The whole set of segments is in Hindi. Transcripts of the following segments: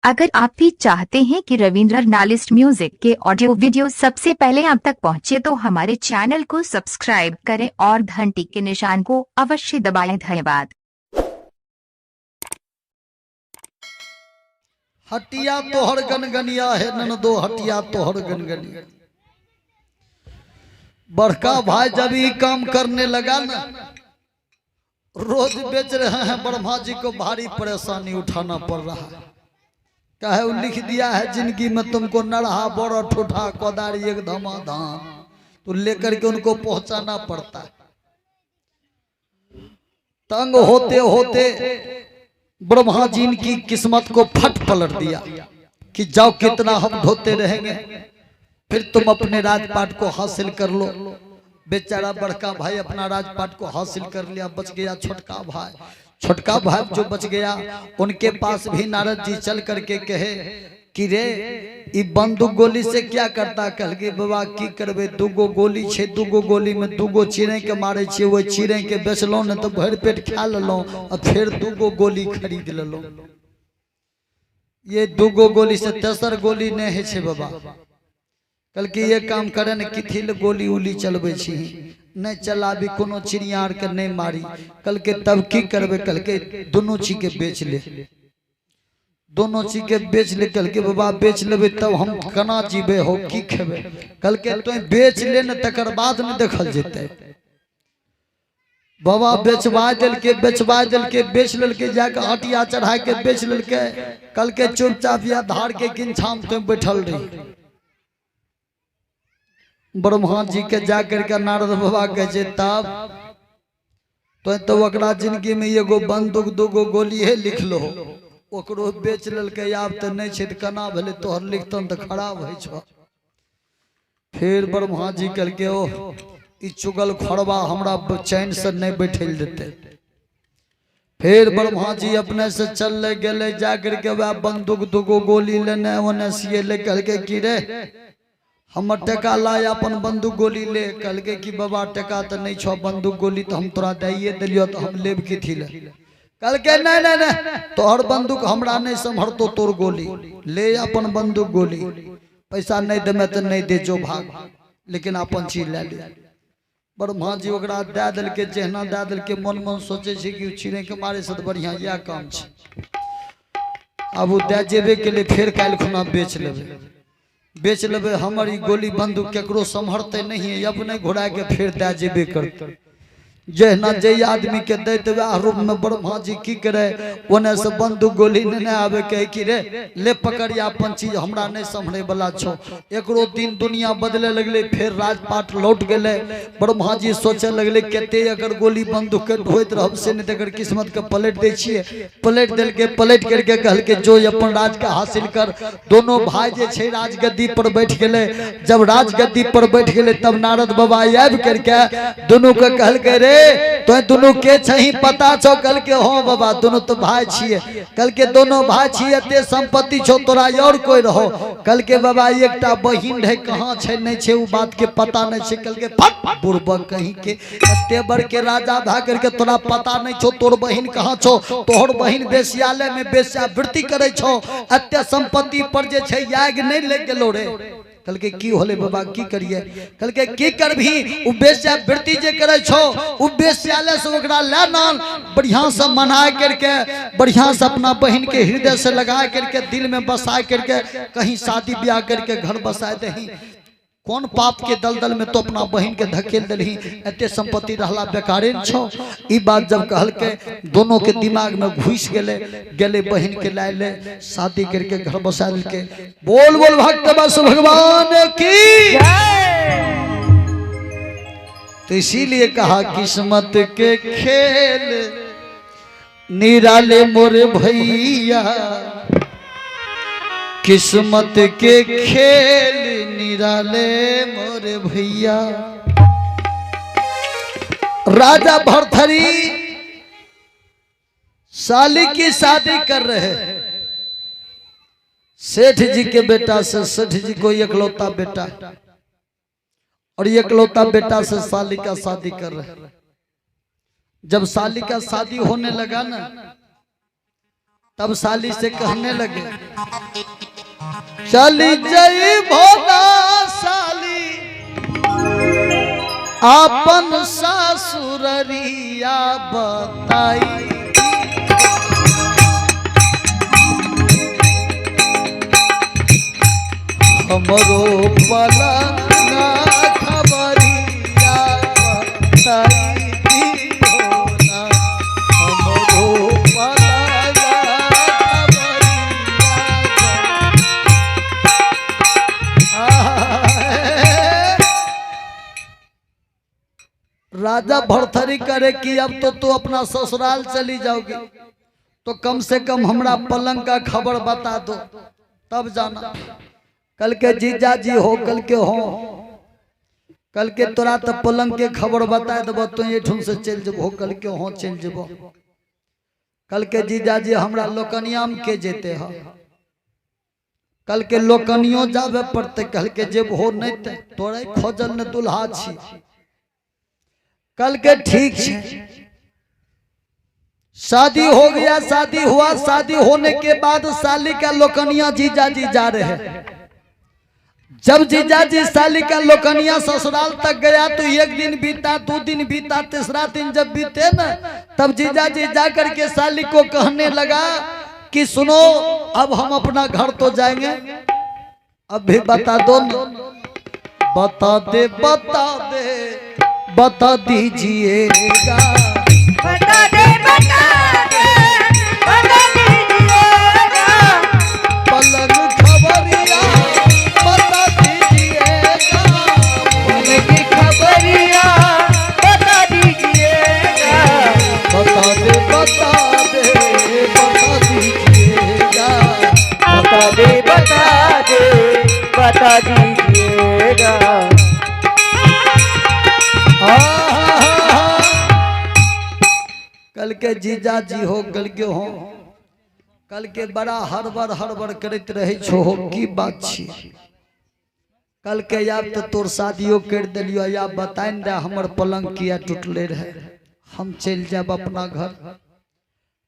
अगर आप भी चाहते हैं कि रविंद्र नालिस्ट म्यूजिक के ऑडियो वीडियो सबसे पहले आप तक पहुंचे तो हमारे चैनल को सब्सक्राइब करें और घंटी के निशान को अवश्य दबाएं। धन्यवाद। हटिया तोहर गनगनिया है ननदो, हटिया तोहर गनगनिया। बड़का भाई जब ये काम करने लगा ना, रोज बेच रहे हैं, ब्रह्मा जी को भारी परेशानी उठाना पड़ रहा है। कहे वो लिख दिया है जिंदगी में तुमको नरहा बड़ा ठूठा कोदारी एक धमाधाम, तो लेकर के उनको पहुंचाना पड़ता है। तंग होते होते ब्रह्मा जी की किस्मत को फट पलट दिया कि जाओ कितना हम ढोते रहेंगे, फिर तुम अपने राजपाट को हासिल कर लो। बेचारा बड़का भाई अपना राजपाट को हासिल कर लिया, बच गया छोटका भाई। छोटका भाई जो बच गया उनके पास भी नारद जी चल करके कहे कि रे ई बंदूक गोली से क्या करता। कल के बाबा की करबे, दूगो गोली छे, दूगो गोली में दूगो चिड़ै के मारे छे, वो चिड़ै के बेचलो न तो भर पेट खा लेलो और फिर दूगो गोली खरीद लेलो। ये दूगो गोली से तेसर गोली नहीं है छे बाबा। कल के ये काम करे न किथिल गोली उली चलबे छी, नहीं चलाबी कोनो चिड़िया के नहीं मारी। कल के तब की करबे, कल के दोनों चीज के बेच ले, दोनों चीज के बेच ले। कल के बाबा बेच लेबे तब हम कना जीबे हो की खेबे। कल के तो बेच ले न तकर बाद में देखल जेते। बाबा बेचवा दिल के बेच लल के जाके हटिया चढ़ा के बेच लल के। कल के चुपचाप या धार के किनछाम तो बैठल रही। ब्रह्मा जी के जाकर के नारद बाबा कहे तब तो ओकरा जिंदगी में एगो बंदूक दूगो गोली है लिख लो, ओकरो बेच ललके। आब तो नहीं छे कना भले तोहर लिखतन तो खराब है छो। फिर ब्रह्मा जी कल के ओ ई चुगल खड़बा हमरा चैन से नहीं बैठल देते। फिर ब्रह्मा जी अपने से चल गए, जाकर के वह बंदूक दूगो गोली लेने ओने सिए ले। कल के की रे हम टका लाए अपन बंदूक गोली ले। कल के कि बाबा टका तो नहीं छो, बंदूक गोली तो हम तोरा दिए दिलियो तो हम लेब की थी ले। कल के नहीं नहीं नहीं, तोहर बंदूक हमरा नहीं संभरतो, तोर गोली ले अपन बंदूक गोली। पैसा नहीं दे तो नहीं दे जो भाग, लेकिन अपन चीज ले ले। ब्रह्मा जी ओकरा दे दिल के, जहना दे दिल के मन मन सोचे छे कि छिड़े के मारे से तो बढ़िया यह काम छे। अब वो दे जेबे के लिए फिर काल खुना बेच लेबे। हमारी गोली बंदूक केकरो संभरते नहीं है, अपने घुरा के फिर दे जेबे करते। जहना जे आदमी के देते रूप में ब्रह्मा जी की करे ओने से बंदूक गोली नहीं आवे कहे कि रे ले पकड़ या अपन चीज हमरा नहीं संभरे वाला छो। एकरो दिन दुनिया बदले लगले, फिर राजपाट लौट गए। ब्रह्मा जी सोचे लगले केते अगर गोली बंदूक के ढोइत रहब से नहीं तकर किस्मत के पलट दे छिए। पलट दिल के, पलट करके कहल के जो अपन राज के हासिल कर। दोनों भाई जे छे राजगद्दी पर बैठ गए। जब राजगद्दी पर बैठ गए तब नारद बाबा आब करके दोनों के कहल के रे तो दोनों के छही पता छो। कल के हो बाबा दोनों तो भाई छिए। कल के दोनों भाई छिए, ते संपत्ति छो तोरा और कोई रहो। कल के बाबा एकटा बहिन है, कहाँ छे नहीं छे उ बात के पता नहीं छे। कल के फट बुड़बक कहीं के एते बड़ के राजा धा करके तोरा पता नहीं छो तोर बहिन कहाँ छो। तोहर बहिन बेश्यालय में बेश्यावृत्ति करे छो, एते संपत्ति पर जे छे याग नहीं ले गेलो रे। कल के की होले बाबा की करिए। कल के की करभी उ बेश्यावृत्ति जे करे छो उ बेश्यालय से ओकरा ले नान बढ़िया से मना करके, बढ़िया से अपना बहन के हृदय से लगा करके, दिल में बसा करके कहीं शादी ब्याह करके घर बसा दही। कौन पाप के दलदल में तो अपना बहन के धकेल दलही, एते संपत्ति रहला बेकारे छो। ई बात जब कहल के दोनों के दिमाग में घुस गेले बहन के लाए शादी करके घर बसा के। बोल बोल भक्त बस भगवान की। तो इसीलिए कहा किस्मत के खेल निराले मोरे भैया, किस्मत के खेल निराले मोरे भैया। राजा भरथरी साली की शादी कर रहे। सेठ जी के बेटा से, सेठ जी को इकलौता बेटा, और इकलौता बेटा से साली का शादी कर रहे। जब साली का शादी होने लगा ना, तब साली से कहने लगे चली जई भोला साली आपन सासुररिया बताई। हमरो पलंगा खबरिया बताई भोला, हमरो पलंगा राजा भरथरी करे कि अब तो तू अपना ससुराल चली जाओगी, तो कम से कम हमरा पलंग का खबर बता दो तब जाना। कल के जीजा जी हो, कल के हो, कल के तोरा तो पलंग के खबर बता देव, तू एठून से चल जब, कल के हो चल जब। कल के जीजा जी हमरा लोकनिया में के जेते है, कल के लोकनियो जावे पड़ते, कल के जेब हो नहीं ते तोरे खोजल ने दुल्हा छी। कल के ठीक है शादी हो गया, शादी हुआ, शादी होने के बाद साली का लोकनिया जीजा जी जा रहे हैं। जब जीजा जी साली का लोकनिया ससुराल तक गया तो एक दिन बीता, 2 दिन बीता, तीसरा दिन जब बीते ना, तब जीजा जी जाकर के साली को कहने लगा कि सुनो अब हम अपना घर तो जाएंगे, अब भी बता दो ना, बता दे बता दे बता दीजिएगा, बता दे बता दे बता दीजिएगा, पलंग खबरिया बता दीजिएगा, पलंग की खबरिया बता दीजिएगा, बता दे बता दे बता दीजिएगा, बता दे बता दे बता दीजिएगा। कल के जीजा जी हो, कल के हो, कल के बड़ा हड़बड़ करते रहे छो हो, की बात छी। कल के याब तो तोर शादियों कर दिलियो, या बताइन दे हमर पलंग किया टूटले रहे, हम चल जाब अपना घर।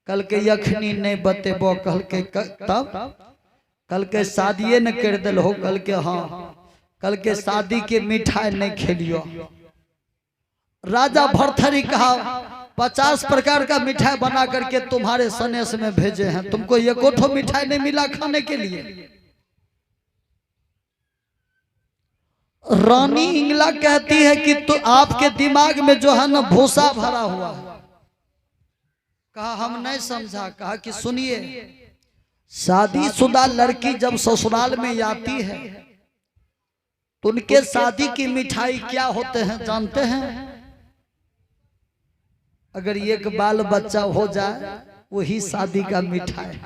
कल के यखनी नहीं बतेबो, कल के तब कल के शादिये न कर दिल हो, कल के हाँ, कल के शादी के मिठाई नहीं खेलियो। राजा भरथरी कहा 50 प्रकार का मिठाई बना करके तुम्हारे सनेश में भेजे हैं, तुमको एको ठो मिठाई नहीं मिला खाने के लिए। रानी इंगला कहती है कि तो आपके दिमाग में जो है ना भूसा भरा हुआ है। कहा हम नहीं समझा। कहा कि सुनिए, शादीशुदा लड़की जब ससुराल में आती है तो उनके शादी की मिठाई क्या होते हैं जानते हैं? अगर एक बाल बच्चा हो जाए वही शादी का मिठाई।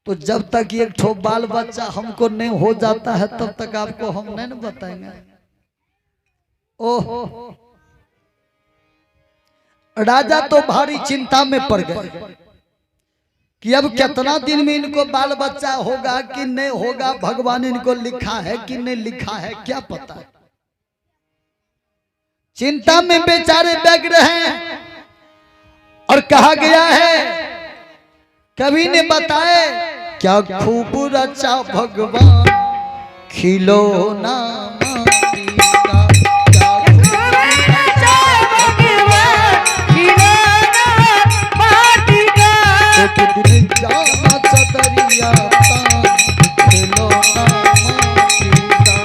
तो जब तक एक ठो बाल बच्चा हमको नहीं हो जाता है तब तक आपको हम नहीं न बताएंगे। ओह, राजा तो भारी चिंता में पड़ गए कि अब कितना दिन में इनको बाल बच्चा होगा कि नहीं होगा, भगवान इनको लिखा है कि नहीं लिखा है क्या पता। चिंता में बेचारे व्यग्र हैं। और कहा गया है, कवि ने बताए, क्या खूब रचा भगवान खिलौना माटी का, क्या खूब रचा भगवान खिलौना माटी का, एक दिन जाना चतरिया तान खिलौना माटी का,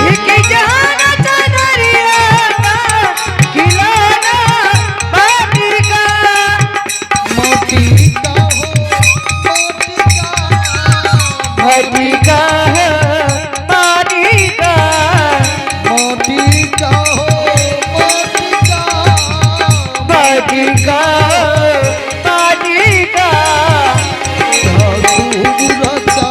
एक जाना चतरिया तान खिलौना माटी का, माटी का हो माटी का, माटी का है माटी का, माटी का हो माटी का, माटी का माटी का, क्या खूब रचा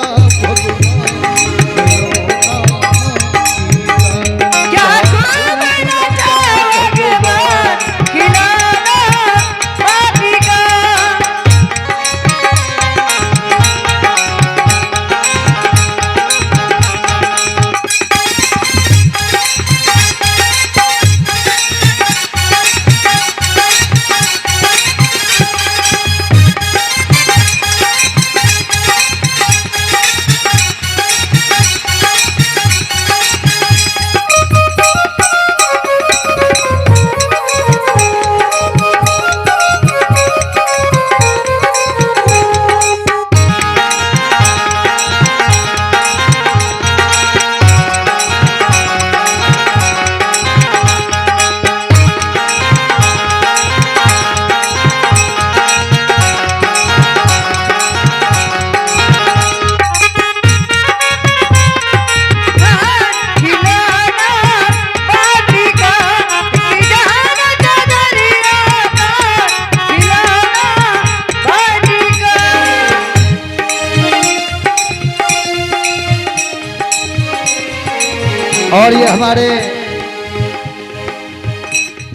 और ये हमारे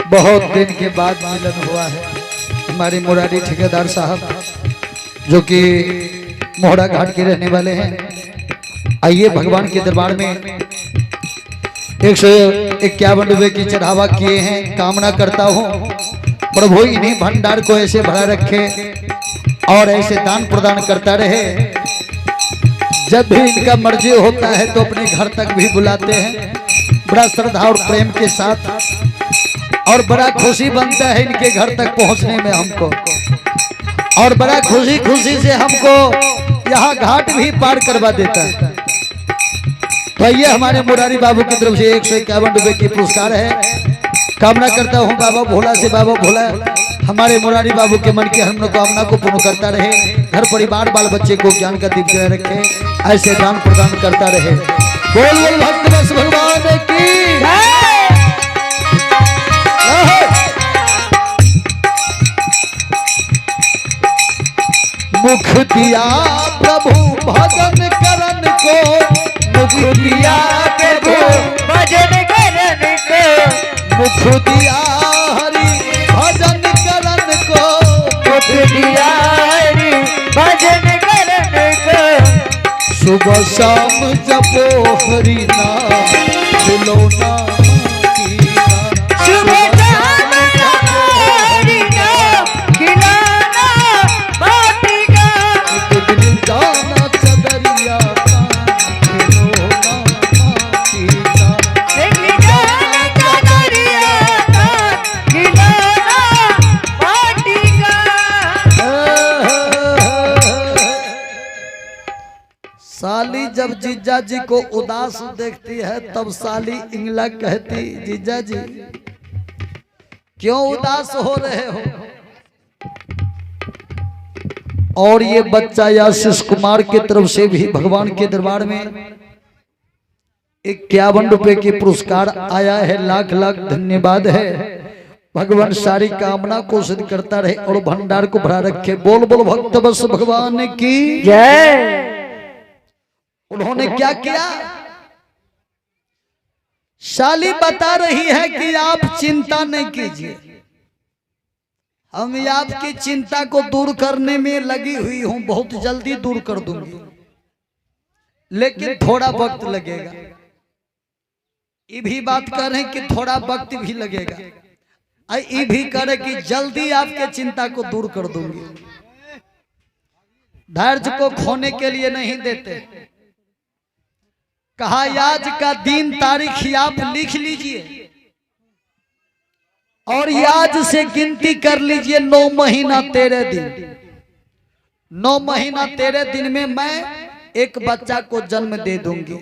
बहुत दिन के बाद मिलन हुआ है। हमारे मुरारी ठेकेदार साहब जो कि मोहरा घाट के रहने वाले हैं, आइए भगवान के दरबार में 151 रुपए की चढ़ावा किए हैं। कामना करता हूँ प्रभु इन्हीं भंडार को ऐसे भरा रखे और ऐसे दान प्रदान करता रहे। जब भी इनका मर्जी होता है तो अपने घर तक भी बुलाते हैं बड़ा श्रद्धा और प्रेम के साथ, और बड़ा खुशी बनता है इनके घर तक पहुंचने में हमको, और बड़ा खुशी खुशी से हमको यहाँ घाट भी पार करवा देता है। तो ये हमारे मुरारी बाबू की तरफ से 151 रुपए की पुरस्कार है। कामना करता हूँ बाबा भोला से बाबा भोला हमारे मुरारी बाबू के मन की मनोकामना को पूर्ण करता रहे, घर परिवार बाल बच्चे को ज्ञान का दीप जलाए रखे, ऐसे दान प्रदान करता रहे। बोल बोल भक्त बस भगवान की मुख दिया प्रभु भजन करन को, मुख दिया प्रभु भजन करन को, मुख दिया हरि भजन करन को, मुख दिया हरि भजन करन को। सुबह शाम जपो हरि नाम दिलो नाम की नाम। सुबह शाम जपो हरि नाम खिलाना बाटी का। एक दिन जाना चदरिया दिलो नाम की नाम। एक जाना चदरिया खिलाना बाटी का। साली जब जीजा जी को उदास देखती है तब साली इंगला कहती, जीजा जी क्यों उदास हो रहे हो। और ये बच्चा आशीष कुमार की तरफ से भी भगवान के दरबार में 51 रुपए की पुरस्कार आया है। लाख लाख धन्यवाद है। भगवान सारी कामना को सिद्ध करता रहे और भंडार को भरा रखे। बोल बोल भक्त बस भगवान की जय। उन्होंने क्या किया, शाली बता रही है कि आप चिंता नहीं कीजिए, हम आपकी चिंता को दूर करने में लगी हुई हूं, बहुत जल्दी दूर कर दूंगी, लेकिन थोड़ा वक्त लगेगा। ये भी बात कर रहे हैं कि थोड़ा वक्त भी लगेगा, ये भी करे कि जल्दी आपके चिंता को दूर कर दूंगी। धैर्य को खोने के लिए नहीं देते। कहा आज का दिन तारीख आप लिख लीजिए और आज से गिनती कर लीजिए 9 महीना 13 दिन। 9 महीना 13 दिन में मैं एक बच्चा को जन्म दे दूंगी।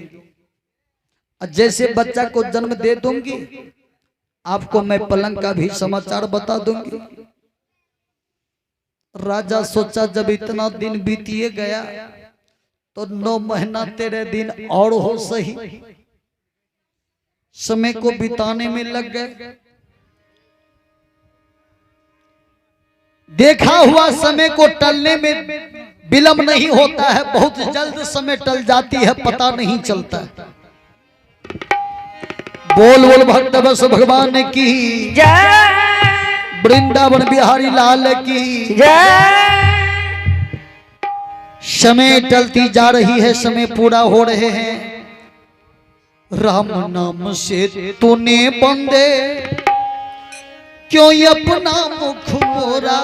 जैसे बच्चा को जन्म दे दूंगी आपको मैं पलंग का भी समाचार बता दूंगी। राजा सोचा जब इतना दिन बीतिए गया तो 9 महीना 13 दिन और हो सही, समय को बिताने में लग गए। देखा हुआ समय को टलने में विलंब नहीं होता है, बहुत जल्द समय टल जाती है, पता नहीं चलता है। बोल बोल भक्त बस भगवान की जय। वृंदावन बिहारी लाल की जय। समय टलती जा रही है, समय पूरा हो रहे हैं। राम नाम से तूने बंदे क्यों अपना मुख मोरा,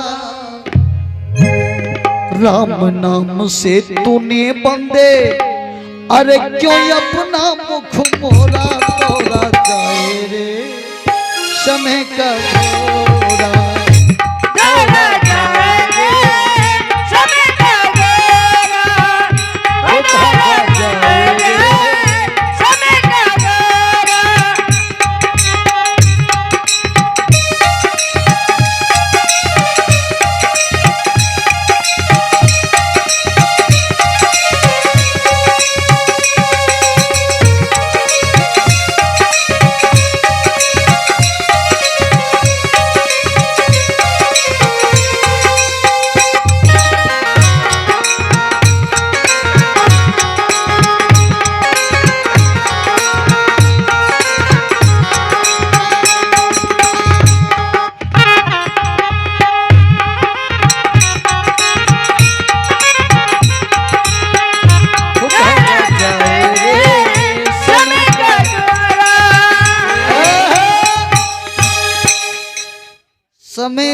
राम नाम से तूने बंदे अरे क्यों अपना मुख मोरा, तोरा जाए रे समय का घोरा।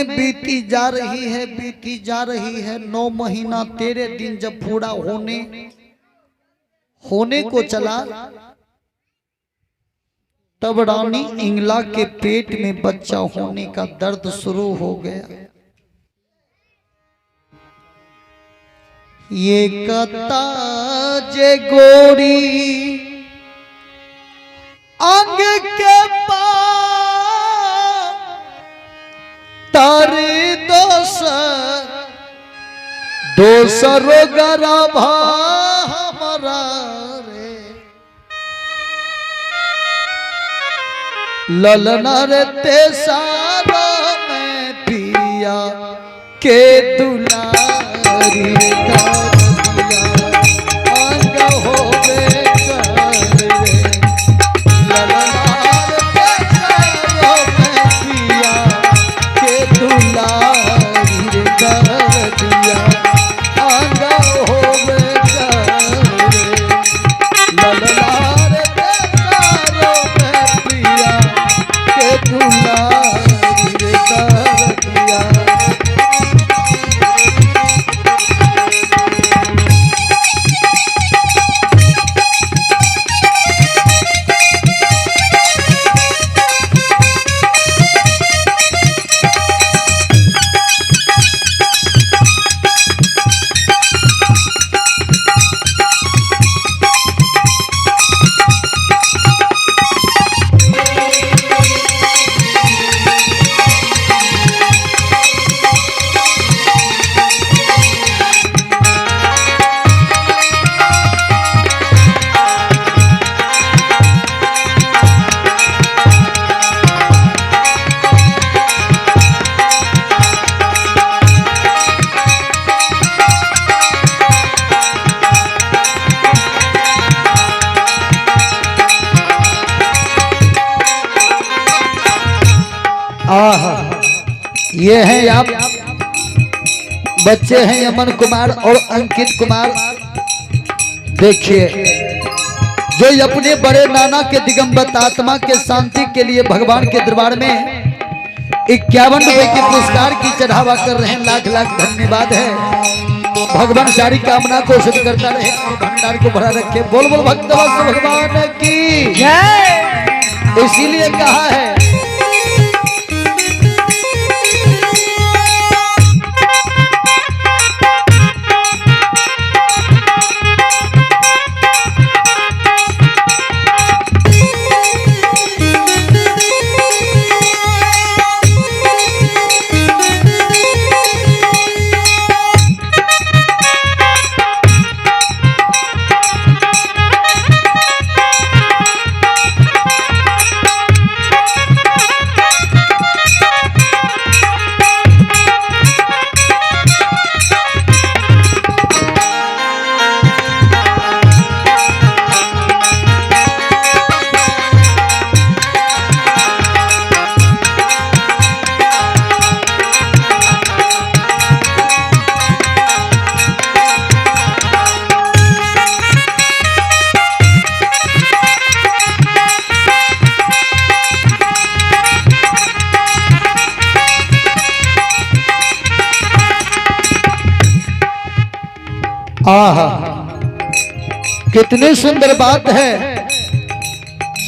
समय बीती जा रही है 9 महीना तेरे दिन जब पूरा होने को चला, तब रानी इंगला के पेट में बच्चा होने का दर्द शुरू हो गया। ये कता जे गोरी अंग के तारी दोसर गरभा हमारा रे ललना रे तेसारा में पिया के दुलारी अंग हो ये हैं आप बच्चे हैं अमन कुमार और अंकित कुमार। देखिए जो अपने बड़े नाना के दिगंबर आत्मा के शांति के लिए भगवान के दरबार में 51 रुपए के पुरस्कार की चढ़ावा कर रहे हैं। लाख लाख धन्यवाद है। भगवान सारी कामना को सिद्ध करता रहे और भंडार को भरा रखे। बोल बोल भक्तवत्स भगवान की जय। इसीलिए कहा है आहा कितनी सुंदर बात है।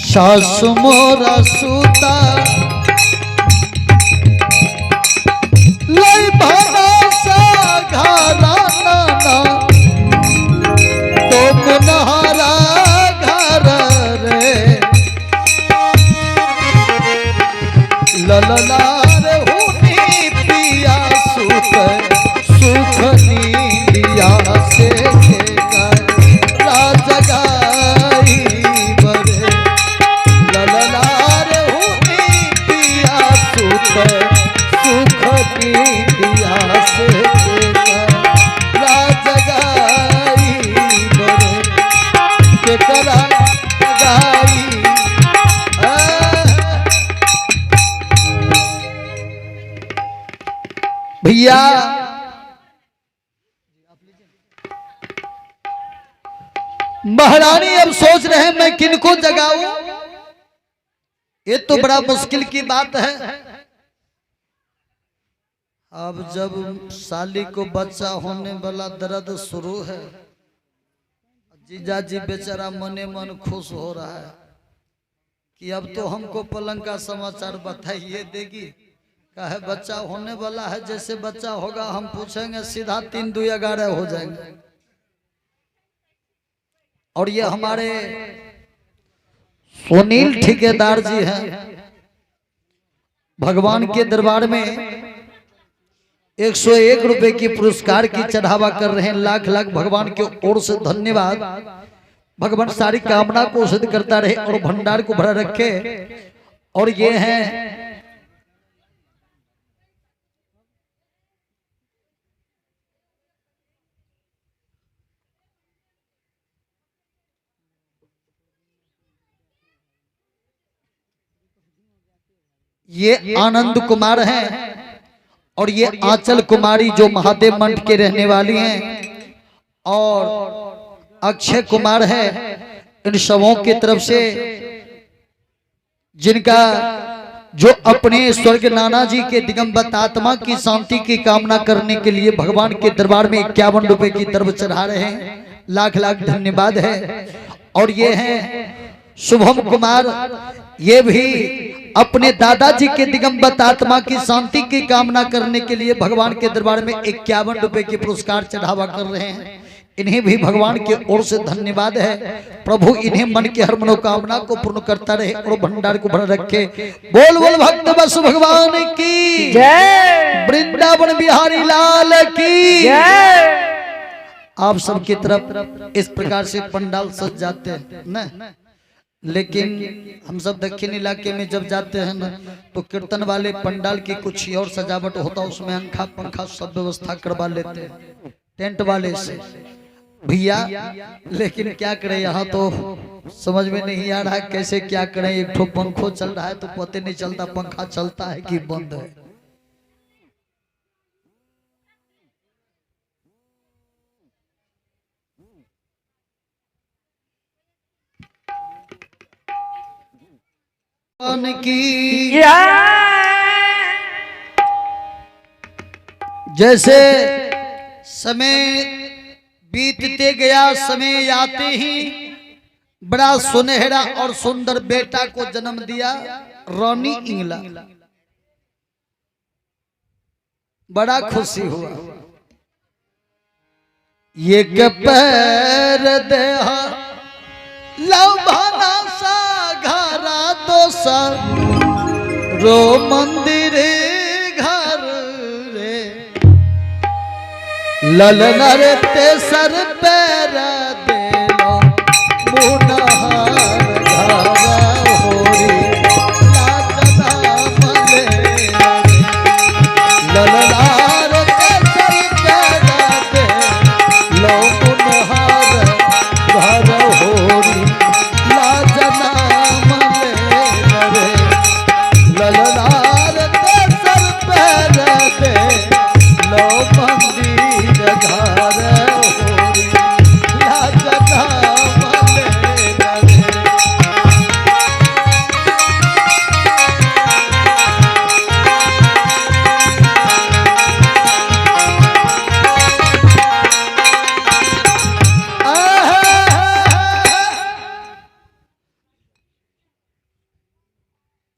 सास मोरा सूता लई भरोसा घरा नाना तो मुनहारा घर रे ललला रे हुनी पिया सुख नीलिया से राजगाई बरे लललार हुनी पिया सुख नीलिया से राजगाई बरे के करा गाई भैया। महारानी अब सोच रहे हैं मैं किनको जगाऊं। ये तो बड़ा मुश्किल की बात है। अब जब साली को बच्चा होने वाला दर्द शुरू है, जीजा जी बेचारा मने मन खुश हो रहा है कि अब तो हमको पलंग का समाचार बताइए देगी। कहे बच्चा होने वाला है, जैसे बच्चा होगा हम पूछेंगे सीधा 3 2 11 हो जाएंगे। और ये हमारे सुनील ठेकेदार जी हैं, भगवान के दरबार में 101 रुपए की पुरस्कार की चढ़ावा कर रहे हैं। लाख लाख भगवान की ओर से धन्यवाद। भगवान सारी कामना को सिद्ध करता रहे और भंडार को भरा रखे। और ये हैं ये आनंद कुमार हैं और ये आंचल कुमारी जो महादेव मंठ के रहने वाली हैं, और अक्षय कुमार है। इन सबों की तरफ से जिनका जो अपने स्वर्ग नाना जी के दिगंबर आत्मा की शांति की कामना करने के लिए भगवान के दरबार में 51 रुपए की दरब चढ़ा रहे हैं। लाख लाख धन्यवाद है। और ये हैं शुभम कुमार, ये भी अपने दादाजी के दिगंबर आत्मा की शांति की कामना करने के लिए भगवान के दरबार में 51 रुपए की पुरस्कार चढ़ावा कर रहे हैं। इन्हें भी भगवान की ओर से धन्यवाद है। प्रभु इन्हें मन की हर मनोकामना को पूर्ण करता रहे और भंडार को भरा रखे। बोल बोल भक्त बस भगवान की जय, वृंदावन बिहारी लाल की जय। आप सबकी तरफ इस प्रकार से पंडाल सज जाते हैं न, लेकिन हम सब दक्षिण इलाके में जब जाते हैं ना, तो कीर्तन वाले पंडाल की कुछ ही और सजावट होता, उसमें पंखा पंखा सब व्यवस्था करवा लेते हैं टेंट वाले से भैया। लेकिन क्या करें, यहाँ तो समझ में नहीं आ रहा कैसे क्या करें। एक ठो पंखो चल रहा है तो पता नहीं चलता पंखा चलता है कि बंद है। की जैसे समय बीतते गया, समय आते ही बड़ा सुनहरा और सुंदर बेटा को जन्म दिया रानी इंगला। बड़ा खुशी हुआ। ये पैर दे लवभाना सा घरा तो सा रो मंदिर घर रे ललनर ते सर पैर दे लो मुनहार घरा होरी लाजना मले ललनार ते सर पैर दे लो मुनहार घरा होरी लाजना मले ललनार ते सर पैर दे लो मंदिर घर होरी लाजना मले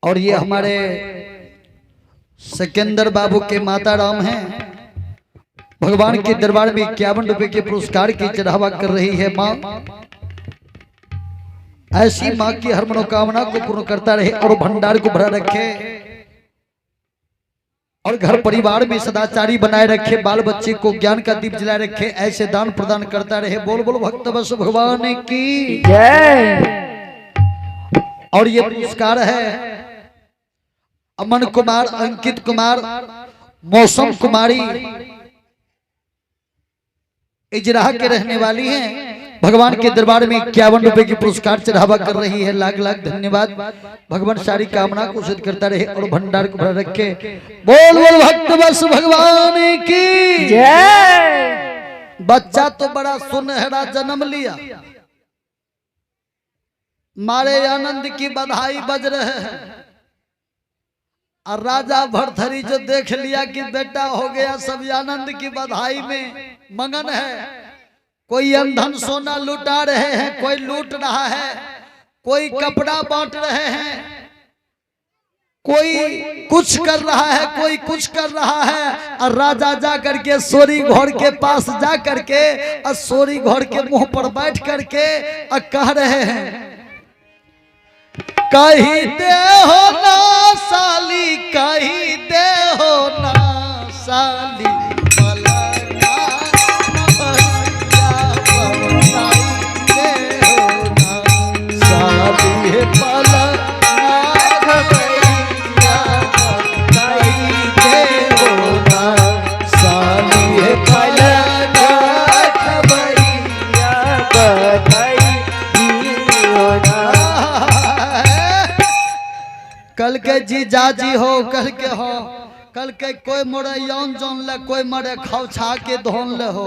और ये हमारे सिकंदर बाबू के माता राम हैं। भगवान के दरबार में 51 रुपए के पुरस्कार की चढ़ावा कर रही है माँ। ऐसी माँ की हर मनोकामना को पूर्ण करता रहे और भंडार को भरा रखे और घर परिवार में सदाचारी बनाए रखे, बाल बच्चे को ज्ञान का दीप जलाए रखे। ऐसे दान प्रदान करता रहे। बोल बोल भक्त बस भगवान की जय। और ये पुरस्कार है अमन कुमार, अंकित कुमार, मौसम कुमारी इजराह के रहने वाली हैं। भगवान के दरबार में 51 रुपए की पुरस्कार चढ़ावा कर रही है। लाख लाख धन्यवाद। भगवान सारी कामना को सिद्ध करता रहे और भंडार को भरा रखे। बोल बोल भक्त बस भगवान की जय। बच्चा तो बड़ा सुनहरा जन्म लिया, मारे आनंद की बधाई बज रहे हैं। और राजा भरथरी जो देख लिया कि बेटा हो गया, सभी आनंद की बधाई में मगन है। कोई अंधन सोना लुटा रहे हैं, कोई लूट रहा है, कोई कपड़ा बांट रहे हैं, कोई कुछ कर रहा है, कोई कुछ कर रहा है। और राजा जा करके सोरी घोड़ के पास जा करके और सोरी घोड़ के मुंह पर बैठ करके और कह रहे हैं, कही दे हो ना साली, कही दे हो ना साली, कल के जी जाजी हो, कल के हो, कल के कोई मोरे यौन जोन ले, कोई मरे खौछा के धोन ले हो।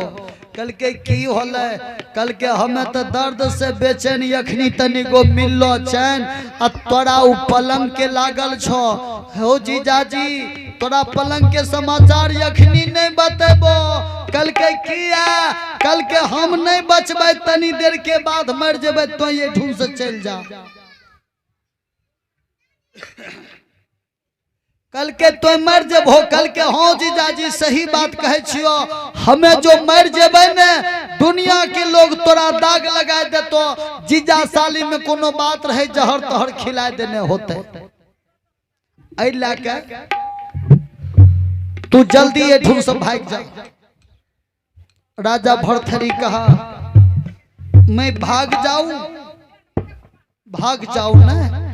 कल के की होले, कल के हमें तो दर्द से बेचैन यखनी तनी गो मिलो चैन। आ तोरा उ पलंग के लागल छो हो जी जाजी, तोरा पलंग के समाचार यखनी नहीं बतेबो। कल के किया, कल के हम नहीं बचबे, तनी देर के बाद मर जेबे, तो ये ढूंढ से चल जा। कल के तो मर जेबो, कल के हाँ जीजाजी सही बात कहे छियो। हमें जो मर जेबे ने, दुनिया के लोग तोरा दाग लगा दे, तो जीजा साली में कोनो बात रहे जहर तहर खिला देने होते। ऐ लाके तू जल्दी ये ढूंढ से भाग जा। राजा भरथरी कहा, मैं भाग जाऊं? भाग जाऊं ना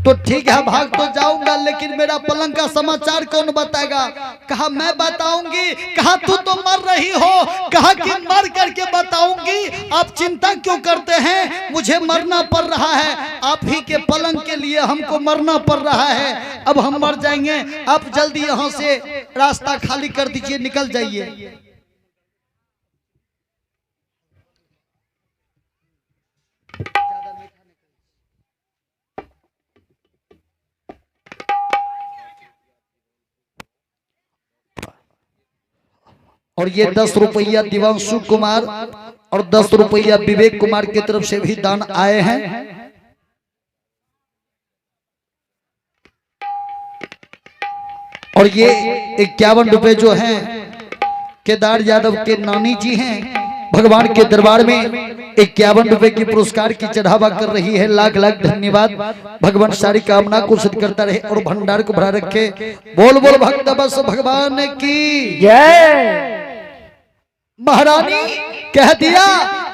तो ठीक है, भाग तो जाऊंगा, लेकिन मेरा पलंग का समाचार कौन बताएगा? कहा मैं बताऊंगी। कहा तू तो मर रही हो। कहा कि मर करके बताऊंगी। आप चिंता क्यों करते हैं? मुझे मरना पड़ रहा है, आप ही के पलंग के लिए हमको मरना पड़ रहा है। अब हम मर जाएंगे, आप जल्दी यहाँ से रास्ता खाली कर दीजिए, निकल जाइए। और ये 10 रुपया दिवांशु कुमार और 10 रुपया विवेक कुमार की तरफ से भी दान आए हैं। और ये 51 रुपए जो हैं केदार यादव के नानी जी हैं, भगवान के दरबार में 51 रुपए की पुरस्कार की चढ़ावा कर रही है। लाख लाख धन्यवाद। भगवान सारी कामना को सिद्ध करता रहे और भंडार को भरा रखे। बोल बोल भक्त बस भगवान की जय। महारानी कह दिया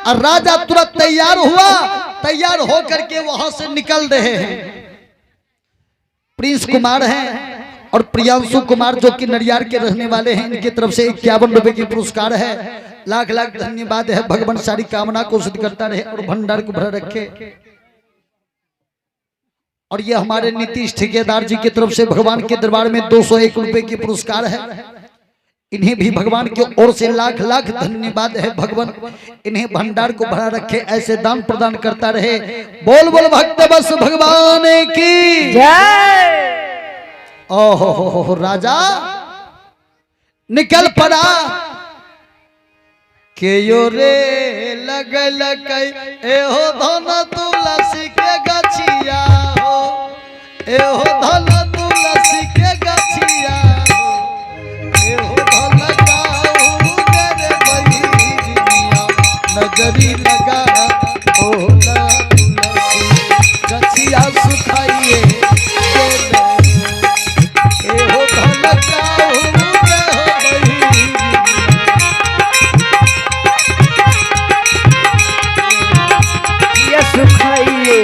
और राजा तुरंत तैयार हुआ। तैयार होकर के वहां से निकल रहे हैं। प्रिंस कुमार हैं और प्रियांशु कुमार जो कि नडियार के रहने वाले हैं, इनकी तरफ से 51 रुपए की पुरस्कार है। लाख लाख धन्यवाद है। भगवान सारी कामना को सिद्ध करता रहे और भंडार को भरा रखे। और ये हमारे नीतीश ठेकेदार जी की तरफ से भगवान के दरबार में 201 रुपए की पुरस्कार है। इन्हें भी भगवान की ओर से लाख लाख धन्यवाद है। भगवान इन्हें भंडार को भरा रखे, ऐसे दान प्रदान करता रहे। बोल बोल भक्त बस भगवान की जय। ओहो राजा निकल पड़ा के यो रे लगल एहो धन तुलसी के गछिया हो, एहो धन तुलसी के गछिया हो, एहो धन गाऊ रे बहिनिया नगरी लगा ओला तुलसी गछिया सुखाइए एहो धन गाऊ सुखाइए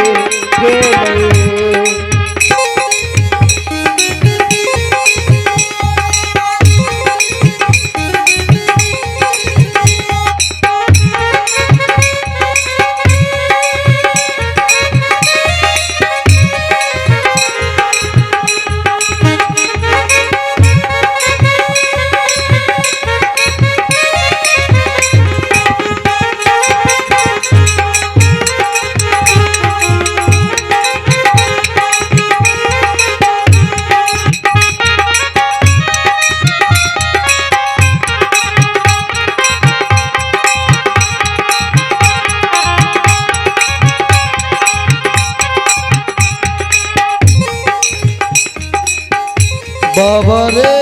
बाबरे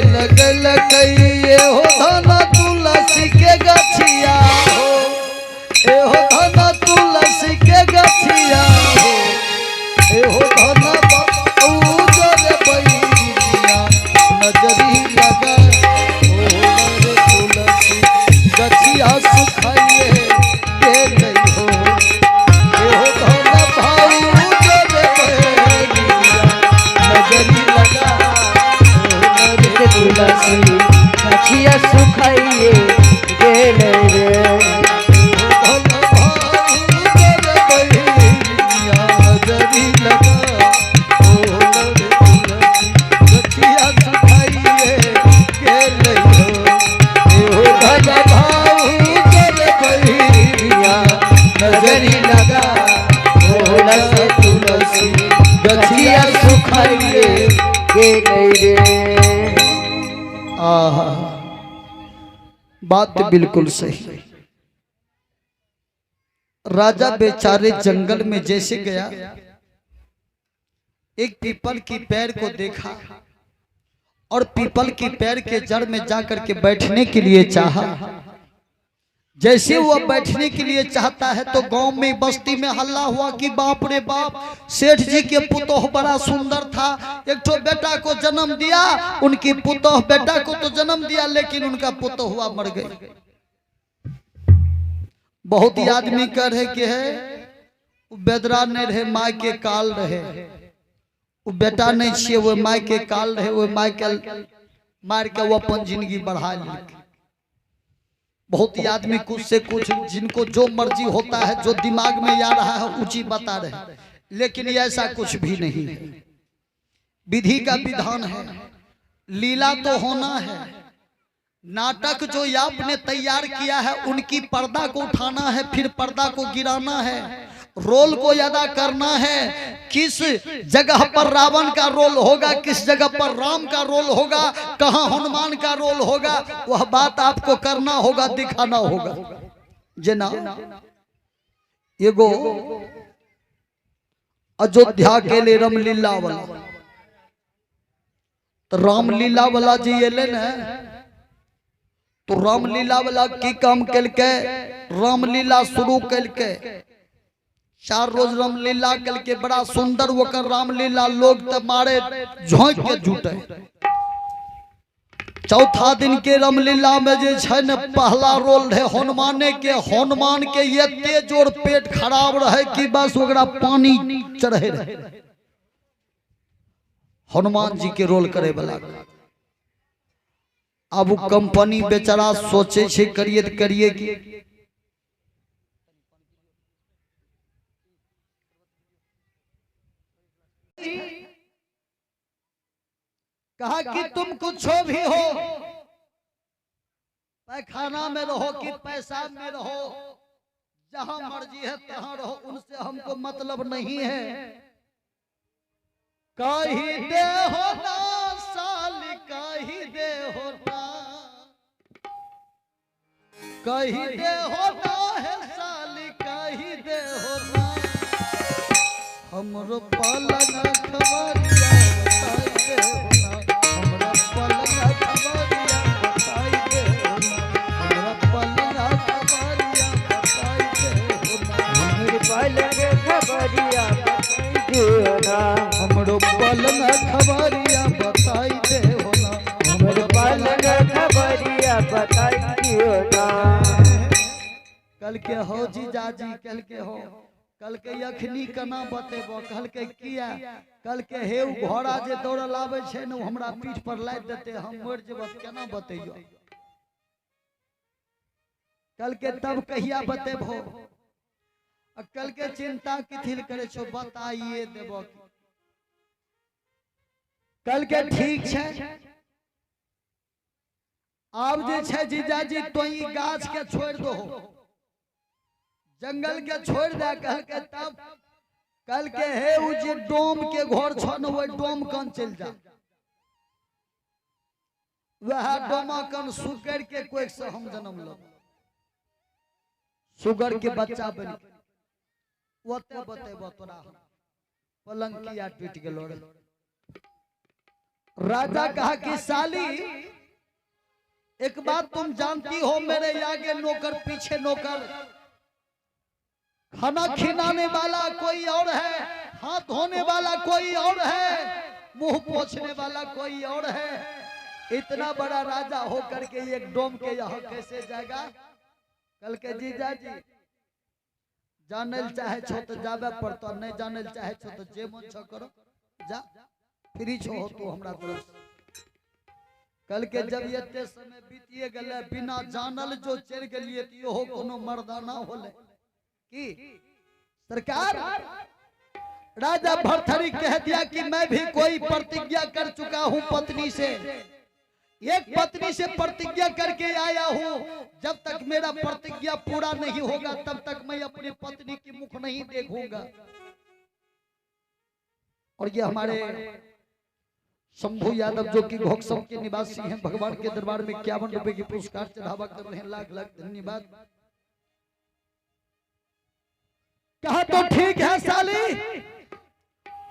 लगल कहिए हो धन तुलसी के गछिया हो, ए हो धन तुलसी के गछिया हो, ए हो धन उजर बैरिया नजरी लगा रे तुलसी गछिया सुखाइए के गई हो, ए हो धन भाऊ उजर बैरिया नजरी लगा तुलसी गछिया सुखाइए गेले रे नजरी लगा तुलसी गछिया सुखाइए गेले रे। आहा, बात बिल्कुल सही। राजा बेचारे जंगल में जैसे गया, एक पीपल की पेड़ को देखा और पीपल की पेड़ के जड़ में जाकर के बैठने के लिए चाहा। जैसे वह बैठने के लिए चाहता है तो गांव में बस्ती में हल्ला हुआ कि बाप रे बाप, सेठ जी के पुतोह बड़ा सुंदर था, एक तो बेटा को जन्म दिया, उनकी पुतोह बेटा को तो जन्म दिया लेकिन उनका पुतोह हुआ मर गई। बहुत ही आदमी कह रहे कि है वो बेदरा नहीं रहे, माँ के काल रहे, वो बेटा नहीं छे, वो माँ के काल रहे, वो माँ के मार के वो अपन जिंदगी बढ़ा ली। बहुत ही आदमी कुछ से कुछ जिनको जो मर्जी होता है, जो दिमाग में आ रहा है ऊंची बता रहे, लेकिन ऐसा कुछ भी नहीं है। विधि का विधान है, लीला तो होना है, नाटक जो आपने तैयार किया है उनकी पर्दा को उठाना है, फिर पर्दा को गिराना है, रोल को अदा करना है। किस जगह पर रावण का रोल होगा, किस जगह पर राम का रोल होगा, कहां हनुमान का रोल होगा, वह बात आपको करना होगा, दिखाना होगा। जना एगो अयोध्या के लिए रामलीला वाला, तो रामलीला वाला जी एले न, तो रामलीला वाला की काम कल के रामलीला शुरू कल के 4 रोज रामलीला कल के बड़ा सुंदर वकर रामलीला लोग तो मारे झोंक के जुटे। चौथा दिन के रामलीला में जे छै न पहला रोल रहे हनुमाने के, हनुमान के ये तेज और पेट खराब रहे कि बस ओकरा पानी चढ़े रहे। हनुमान जी के रोल करे वाला अब कंपनी बेचारा सोचे छे करिए तो करिए की, कहा कि तुम कुछ भी हो, पैखाना में रहो कि पैसा में रहो, जहां मर्जी है तहां रहो, उनसे हमको मतलब नहीं है। कही दे होना साली, कही दे होना, कही दे होना है साली, कही दे होना, हमरो पलंग खबरिया बताई दे होना, हमरा पलंग खबरिया बताई दे होना, हमरा पलंग खबरिया बताई दे होना, हमर पलंग खबरिया बताई दे होना, हमरो पलंग खबरिया बताई दे होना, हमर पलंग खबरिया बताई दे होना। कल के हो जी जाजी, कल के हो, कल के अखनी केना बतेबो, कल के किया, कल के हे घोड़ा जे दौड़ल आवे छै न हमरा पीठ पर लाद देते, हम मर जेबो केना बतैयो, कल के तब कहिया बतेबो, कल के चिंता किथिल करे छो बताइए देबो, कल के ठीक छै। आब जे छै जीजाजी तो ई गाछ के छोड़ दो, जंगल के छोड़ दे, कल के तब कल के हे उ जे डोम के घर छ न, वो डोम कन चल जा, वह डोमा कन सुगर के कोई से हम जन्म लो, सुगर के बच्चा बन ओते बतेबो तोरा पलंग किया टूट गेलो रे। राजा कहा कि साली एक बात तुम जानती हो, मेरे आगे नौकर पीछे नौकर, खाना खिलाने वाला कोई और है, हाथ धोने वाला कोई और है, मुंह पोंछने वाला कोई और है। इतना बड़ा राजा होकर के एक डोम के यहाँ कैसे जाएगा? कल के जीजा जी जानल चाहे छो तो जावे पड़ता, नहीं जानल चाहे छो तो जे मन छो करो, जा फ्री छो हो तू हमरा तरफ से। कल के जब ये समय बीतिए गले बिना जानल जो चढ़ गलिए तो हो कोनो मर्दाना होले की सरकार। राजा भरथरी कह दिया कि मैं भी कोई प्रतिज्ञा कर चुका हूं पत्नी से, एक पत्नी से प्रतिज्ञा करके आया हूं, जब तक मेरा प्रतिज्ञा पूरा नहीं होगा तब तक मैं अपनी पत्नी की मुख नहीं देखूंगा। और ये हमारे शंभू यादव जो कि घोकसम के निवासी हैं, भगवान के दरबार में 51 रुपए की पुरस्कार चढ़ावा कर रहे हैं, लाख लाख धन्यवाद। कहा तो ठीक है साली,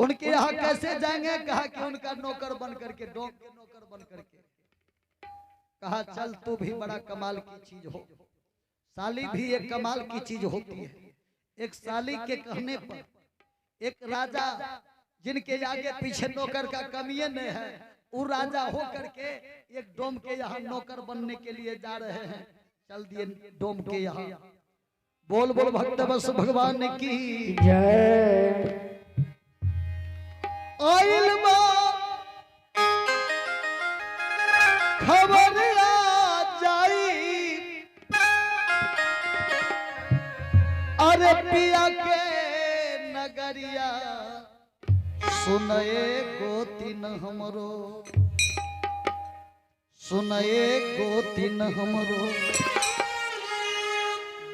उनके यहाँ कैसे जाएंगे? कहा कि उनका नौकर बन करके, डोम के नौकर बन करके। कहा चल तू भी बड़ा कमाल की चीज हो, साली भी एक कमाल की चीज होती है। एक साली के कहने पर एक राजा जिनके आगे पीछे नौकर का कमी नहीं है, वो राजा हो करके एक डोम के यहाँ नौकर बनने के लिए जा रहे हैं। चल दिए डोम के यहाँ। बोल बोल भक्त बस भगवान की जय। आइल बा खबर आ जाई, अरे पिया के नगरिया सुनए गोतिन हमरो, सुनए गोतिन हमरो,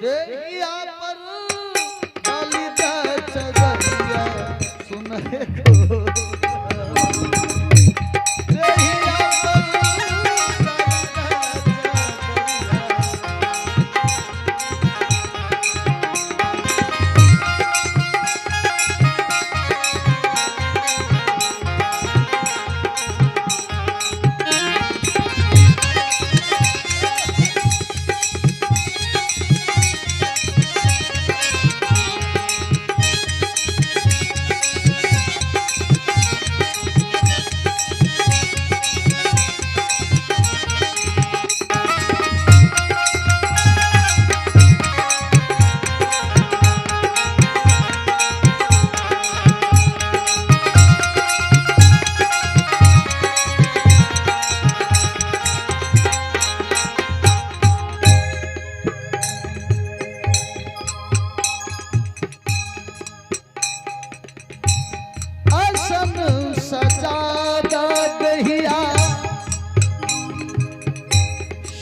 देहिया पर डाली दा चदरिया सुनए गोतिन, देहिया पर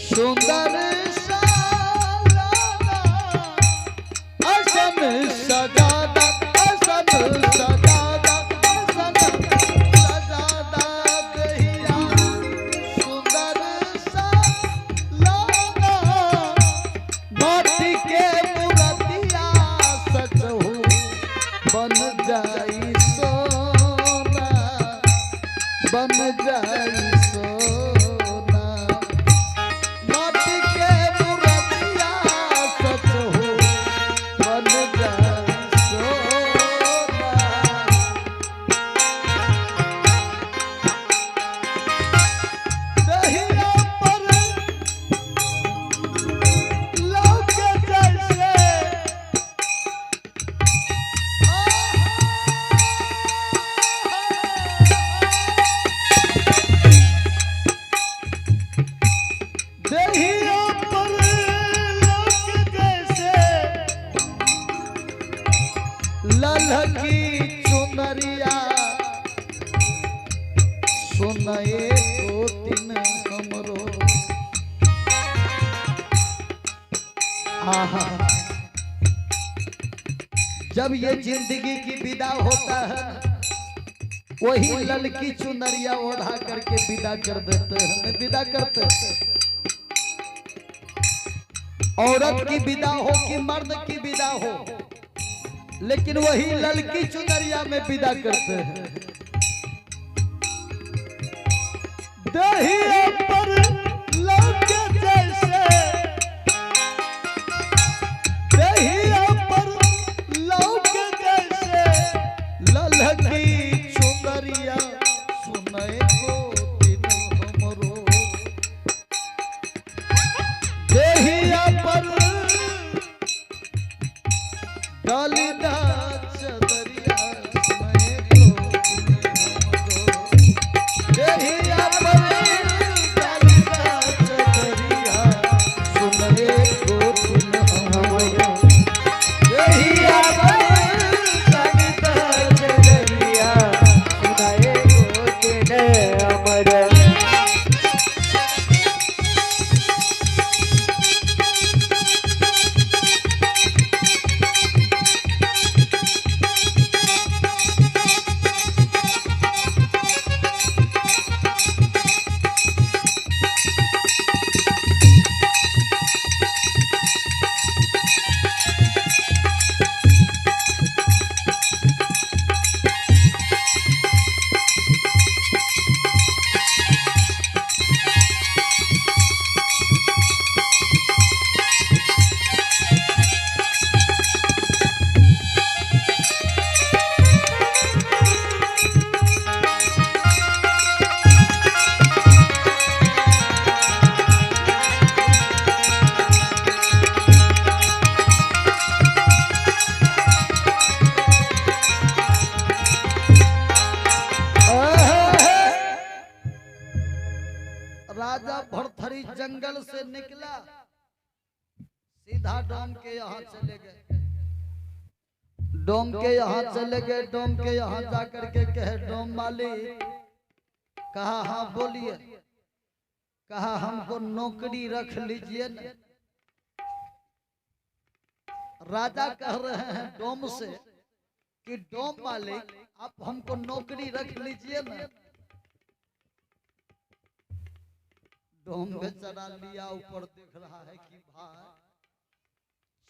सुंदर असन सजादा, असन सजादा, असन सजादा दहिया, सुंदर सा लाना माटी के मूर्तिया सचहु बन जाई सोना, बन जाई सोना। ललकी चुनरिया सुनए गोतिन हमरो, आहा। जब ये जिंदगी की विदा होता है वही ललकी चुनरिया ओढ़ा करके विदा कर देते हैं, विदा करते हैं। औरत की विदा हो कि मर्द की विदा हो, लेकिन वही ललकी चुनरिया में विदा करते हैं। दहिया पर लौके जैसे दहिया पर लौके जैसे ललकी चुनरिया सुनए को दिन हमरो दहिया पर डालिदा चदरिया सुनए को दहिया पर डालिदा चदरिया सुनए को दिन हमरो दहिया पर डालिदा चदरिया सुनाए को दिन हमरो राजा भरथरी जंगल से निकला सीधा डोम के यहाँ चले गए डोम के यहाँ चले गए डोम के यहाँ जाकर के कहे डोम मालिक कहा हाँ बोलिए कहा हमको नौकरी रख लीजिए न राजा कह रहे हैं डोम से कि डोम मालिक आप हमको नौकरी रख लीजिए न डोम बेचारा लिया ऊपर देख रहा है कि भाई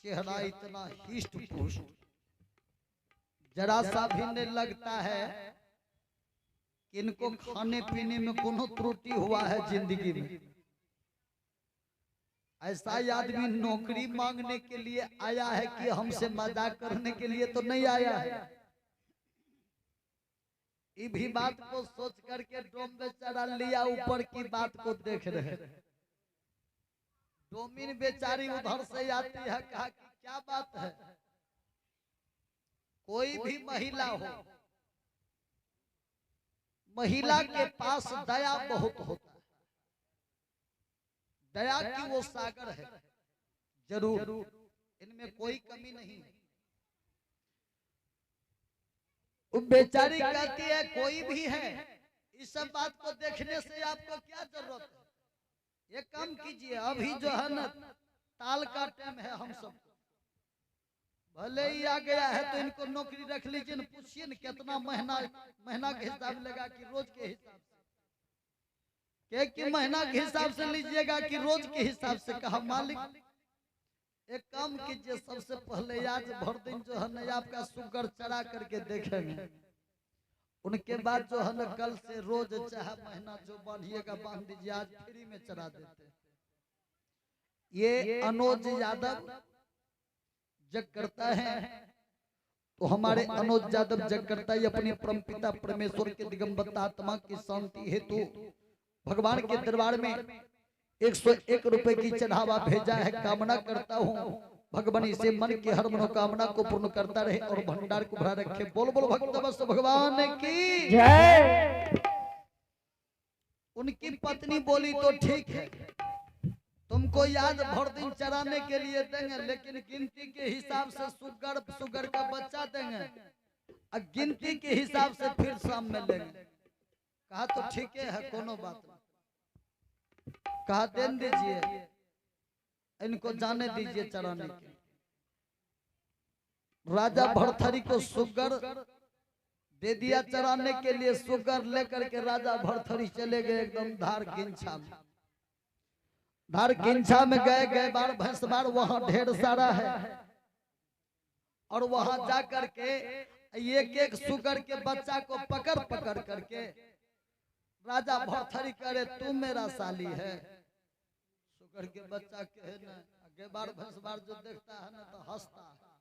चेहरा इतना हिष्ट पुष्ट जरा सा भी नहीं लगता है कि इनको खाने पीने में कोनो त्रुटि हुआ है जिंदगी में ऐसा ही आदमी नौकरी मांगने के लिए आया है कि हमसे मजाक करने के लिए तो नहीं आया है ये भी बात को सोच करके डोम बेचारा लिया ऊपर की बात को देख रहे डोमिन बेचारी उधर से आती है कहा कि क्या बात है कोई भी महिला हो महिला के पास दया बहुत होता है दया की वो सागर है जरूर इनमें कोई कमी नहीं है बेचारी कहती है कोई भी है इस सब बात को देखने से आपको क्या जरूरत है ये काम कीजिए अभी जो है ना ताल का टाइम है हम सब भले ही आ गया है तो इनको नौकरी रख लीजिए न पूछिए न कितना महीना के हिसाब लेगा कि रोज के हिसाब से कि महीना के हिसाब से लीजिएगा कि रोज के हिसाब से कहा मालिक एक काम कीजिए सबसे पहले आज भर दिन जो है ना आपका सुगर चरा करके देखेंगे उनके बाद जो है ना कल से रोज चाहे महीना जो बांधिएगा बांध दीजिए आज फ्री में चरा देते ये अनुज यादव जग करता है तो हमारे अनुज यादव जग करता है अपने परमपिता परमेश्वर के दिगंबर आत्मा की शांति हेतु भगवान के दरबार में 101 रुपए की चढ़ावा भेजा है कामना करता हूँ भगवान इसे मन की हर मनोकामना को पूर्ण करता रहे और भंडार को भरा रखे बोल बोल भक्त बस भगवान की जय उनकी पत्नी बोली तो ठीक है तुमको याद भर दिन चराने के लिए देंगे लेकिन गिनती के हिसाब से सुगर का बच्चा देंगे और गिनती के हिसाब से फिर शाम में लेंगे कहा तो ठीक है कोनो बात नहीं कहा दे दीजिए इनको जाने दीजिए चराने के राजा भरथरी को सुगर दे दिया चराने के लिए सुगर लेकर के राजा भरथरी चले गए एकदम धार किंछा में गए बार भैंस बार वहां ढेर सारा है और वहां जा करके एक एक सुगर के बच्चा को पकड़ करके राजा भरथरी करे तू मेरा साली है। सुगर के बच्चा कहे न, अगे बार भैंस बार जो देखता है ना तो हंसता है,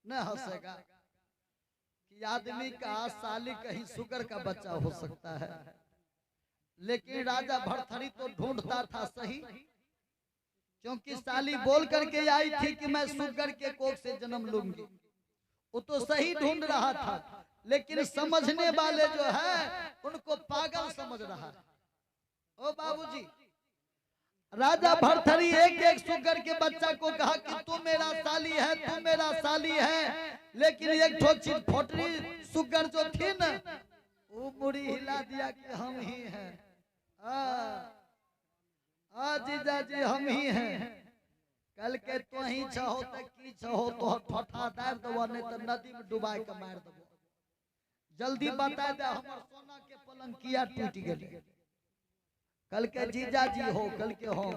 न हंसेगा कि आदमी का साली कहीं सुगर का बच्चा हो सकता है। लेकिन राजा भरथरी तो ढूंढता था सही, क्योंकि साली बोल करके आई थी कि मैं सुगर के कोख से जन्म लूंगी, वो तो सही ढूंढ रहा था। लेकिन समझने वाले जो है उनको पागल समझ रहा है। ओ बाबूजी, राजा भरथरी एक एक सुगर के बच्चा को कहा कि तू मेरा साली है, तू मेरा साली है। लेकिन एक ठोची फोटरी सुगर जो थी न, वो मुड़ी हिला दिया कि हम ही हैं। जीजा जी हम ही हैं। कल के तो ही छहो तक की छहो तो ठोठा डार दबो, नहीं तो नदी में डुबाई के मार दबो। जल्दी बता दे हमर सोना के पलंग किया टूट गेली। कल के जीजा जी हो, कल के हो,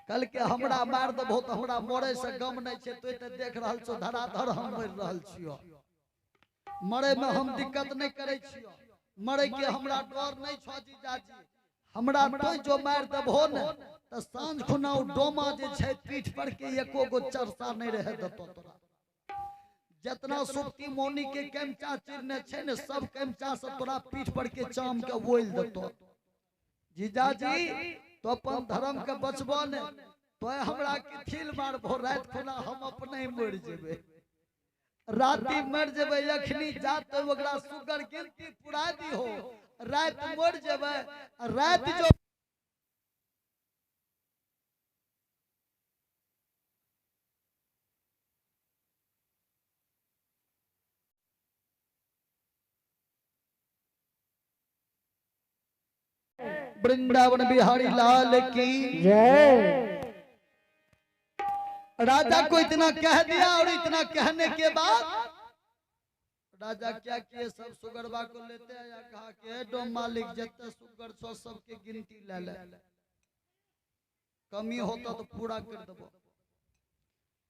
कल के हमरा मार दबो तो हमरा मरे से गम नहीं छे। तू तो देख रहल छो धराधर हम मर रहल छियो, मरे में हम दिक्कत नहीं करे छियो, मरे के हमरा डर नहीं छो जीजा जी। हमरा तो जो मार दबो न त सांझ खुना डोमा जे छै पीठ पर के एको गो चरसा नहीं रहे दतो तोरा। जितना सुप्ती मोनी के कैमचा चिरने छे ने सब कैमचा से तोरा पीठ पर के चाम के बोल दतो। जीजा जी तो अपन धर्म के बचबो ने तो हमरा के खिल मारबो, रात खुना हम अपने मर जेबे, राती मर जेबे। अखनी जात ओकरा सुगर गिनती पुरा दी हो, रात मर जेबे। रात जो वृंदावन बिहारी लाल की जय। राजा को इतना कह दिया और इतना कहने के बाद राजा क्या किए, सब सुगरबा को लेते आया, कहा कि डो मालिक जते सुगर छो सबके गिनती ले ले, कमी होता तो पूरा कर देबो।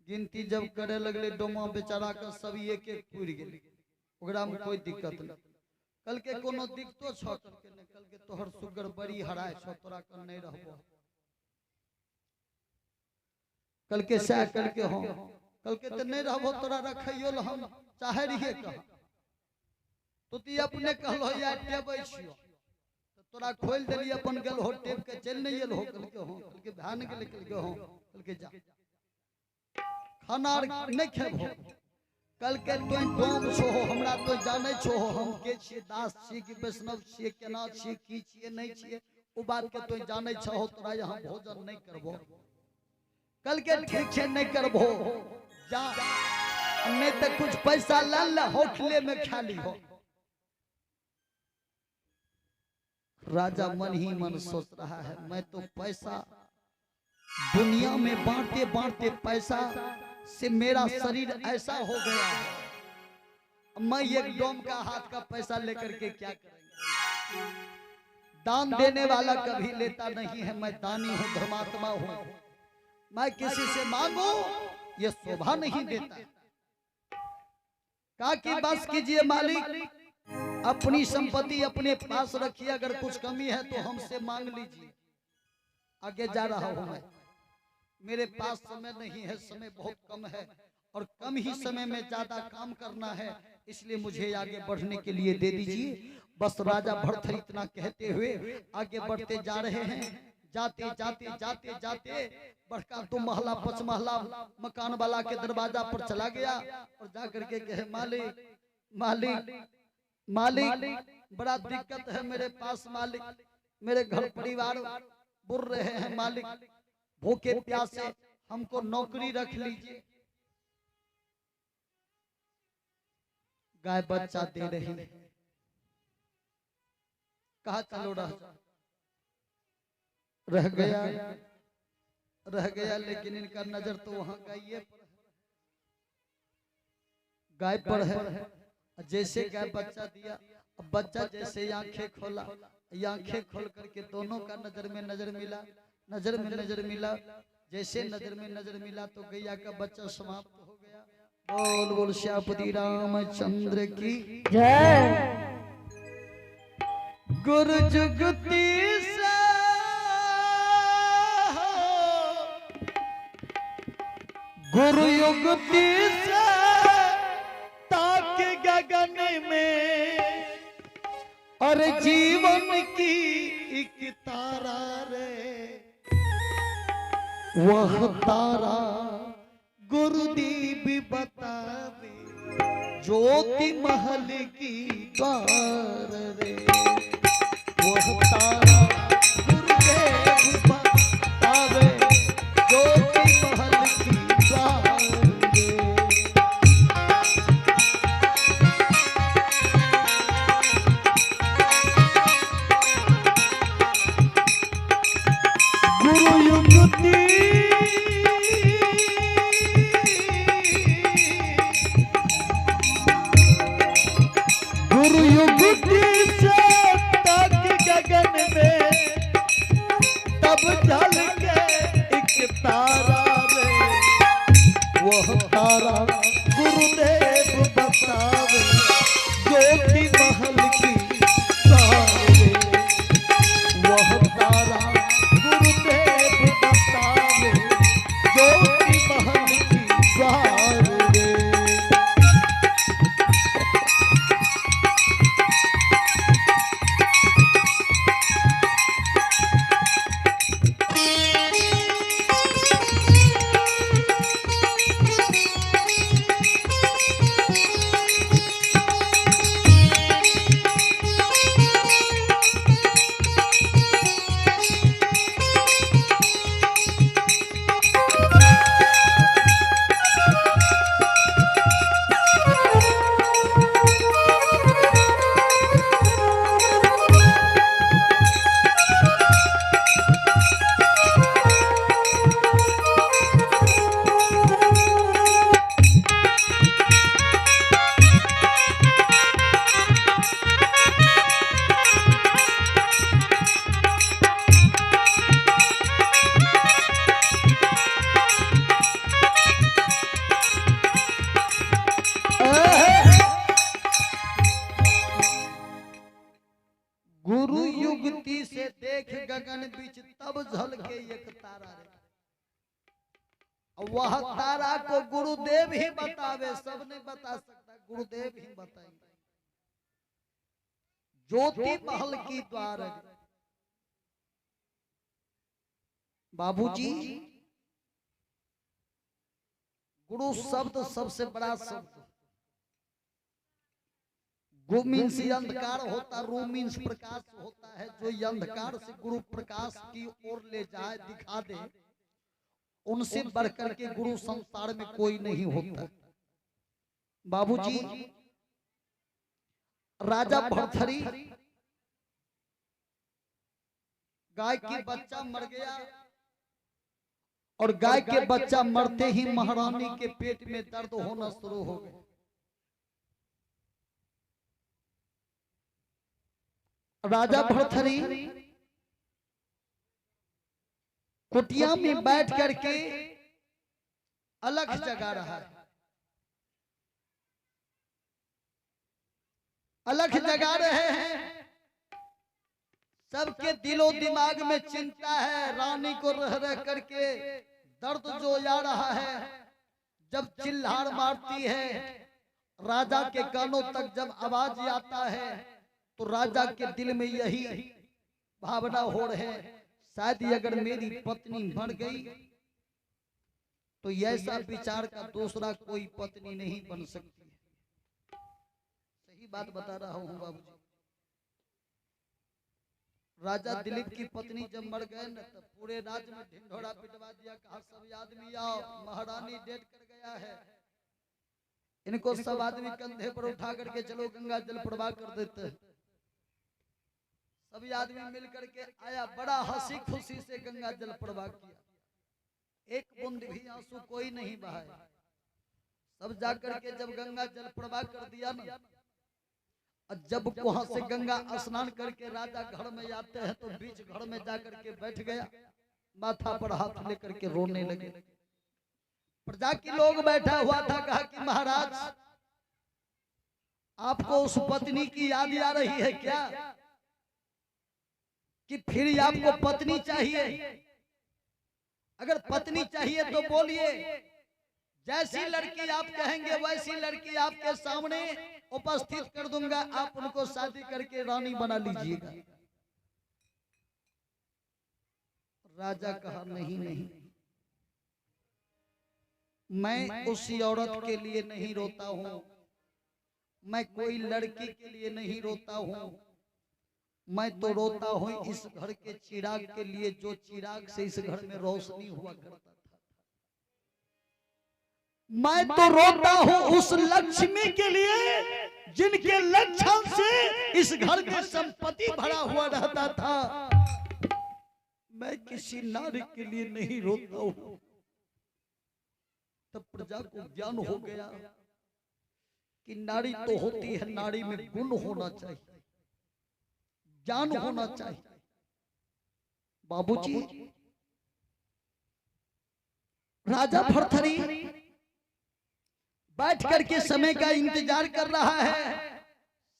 गिनती जब करे लगले डोमा बेचारा का सब एक एक पूर गेल, ओकरा में कोई दिक्कत नहीं। कल के कोनो दिक्कतो छ करके ने, कल के तोहर सुगर बड़ी हराय छ, तोरा कर नहीं रहबो। कल के सह करके हो, कल के तो नहीं रहबो तोरा रखियो ल हम चाहे रहिए कहा। तो ती अपने कहलो या टेबै छियो तो तोरा खोल देली अपन गेल हो, टेप के चल नहीं गेल हो। कल के हो, कल के भान गेल, कल के हो, कल के जा खाना नहीं खेबो। कल के तो डोम छो हो, हमरा तो जाने छो हो हम के छिए, दास छिए कि वैष्णव छिए, केना छिए, की छिए नहीं छिए, ओ बात के तो जाने छो हो। तोरा यहाँ भोजन नहीं करबो, कल के ठीक छे नहीं करबो, जा नहीं तो कुछ पैसा ला ला होटले में खा ली हो। राजा मन ही मन सोच रहा है, मैं तो पैसा दुनिया में बांटते बांटते पैसा से मेरा शरीर ऐसा हो गया है, मैं एक डोम का हाथ का पैसा लेकर के क्या करेंगे। दान देने वाला कभी लेता नहीं है, मैं दानी हूँ, धर्मात्मा हूँ। मैं किसी से मांगू ये शोभा नहीं देता। कहा कि बस कीजिए मालिक, अपनी संपत्ति अपने पास रखिए, अगर कुछ कमी है तो हमसे मांग लीजिए। आगे जा रहा हूं मैं, मेरे पास समय नहीं है, समय बहुत कम है और कम ही समय में ज्यादा काम करना है, इसलिए मुझे आगे बढ़ने के लिए दे दीजिए। बस राजा भरथरी इतना कहते हुए आगे बढ़ते जा रहे हैं। जाते जाते जाते जाते बड़का 2 महला 5 महला मकान वाला के दरवाजा पर चला गया और जाकर के कहे, मालिक मालिक मालिक बड़ा दिक्कत है मेरे पास मालिक, मेरे घर परिवार बुर रहे हैं मालिक, भूखे प्यासे, हमको नौकरी रख लीजिए। गाय बच्चा दे रही, कहा चलो रह गया, लेकिन इनका नजर तो वहां गाय पर है। जैसे गाय बच्चा दिया, अब बच्चा जैसे आंखें खोला, आंखें खोल करके दोनों का नजर में नजर मिला, नजर में नजर मिला। जैसे नजर में नजर मिला तो गैया का बच्चा समाप्त हो गया। बोल बोल श्यामपति रामचंद्र की जय। गुरु जुगती से गुरु युगती से ताक गगन में और जीवन की एक तारा रे वह तारा गुरुदेव बतावे ज्योति महल की द्वार रे वह तारा गुरुदेव बतावे ज्योति महल की द्वार रे। गुरु युगती गुरु युगती से तक गगन में तब जल के एक तारा रे वह तारा गुरुदेव बतावे ज्योति महल की द्वार रे वह तारा गुरुदेव बतावे ज्योति महल की द्वार रे। गुरु युगती से देख गगन बीच तब झलके एक तारा रे वह तारा को गुरुदेव ही बतावे सब नहीं बता सकता गुरुदेव ही बताएंगे ज्योति महल की द्वार रे। बाबूजी गुरु शब्द सबसे बड़ा शब्द गु मीन्स अंधकार होता रू मीन्स प्रकाश होता है जो ये अंधकार से गुरु प्रकाश की ओर ले जाए दिखा दे उनसे बढ़कर के गुरु संसार में कोई नहीं होता। बाबूजी राजा भरथरी गाय की बच्चा मर गया और गाय के बच्चा मरते ही महारानी के पेट में दर्द होना शुरू हो गया। राजा भरथरी कुटिया में बैठ करके अलग जगा रहा है अलग जगा रहे हैं सबके दिलो दिमाग में चिंता है रानी को रह रह करके दर्द जो आ रहा है जब चिल्लाड़ मारती है राजा के कानों तक जब आवाज आता है तो राजा के दिल में यही भावना हो रहे शायद अगर मेरी पत्नी मर गई तो ऐसा विचार का दूसरा कोई पत्नी नहीं बन सकती है। सही बात बता रहा हूँ बाबूजी। राजा दिलीप की पत्नी जब मर गए न तो पूरे राज्य में ढिंढोरा पिटवा दिया कहा सब आदमी आओ महारानी डेट कर गया है इनको सब आदमी कंधे पर उठा करके चलो गंगा जल प्रवाह कर देते हैं। सभी आदमी मिलकर के आया बड़ा हंसी खुशी से गंगा जल प्रवाह किया एक बूंद भी आंसू कोई नहीं बहाया। सब जाकर के जब गंगा जल प्रवाह कर दिया ना और जब वहां से गंगा स्नान करके राजा घर में आते हैं तो बीच घर में जाकर के बैठ गया माथा पर हाथ लेकर के रोने लगे। प्रजा के लोग बैठा हुआ था कहा कि महाराज आपको उस पत्नी की याद आ रही है क्या? कि फिर आपको पत्नी चाहिए? अगर पत्नी चाहिए तो बोलिए, जैसी लड़की आप कहेंगे वैसी लड़की आपके सामने उपस्थित कर दूंगा, आप उनको शादी करके रानी बना लीजिएगा। राजा कहा नहीं नहीं, मैं उसी औरत के लिए नहीं रोता हूं, मैं कोई लड़की के लिए नहीं रोता हूं, मैं तो रोता हूं इस घर के चिराग के लिए, जो चिराग से इस घर में रोशनी हुआ करता था। मैं तो रोता हूं उस लक्ष्मी के लिए जिनके लक्षण से इस घर में संपत्ति भरा हुआ रहता था। मैं किसी नारी के लिए नहीं रोता हूं। तब प्रजा को ज्ञान हो गया कि नारी तो होती है, नारी में गुण होना चाहिए, ज्ञान होना चाहिए। बाबूजी, राजा भर्तृहरि बैठ करके समय का इंतजार कर रहा है।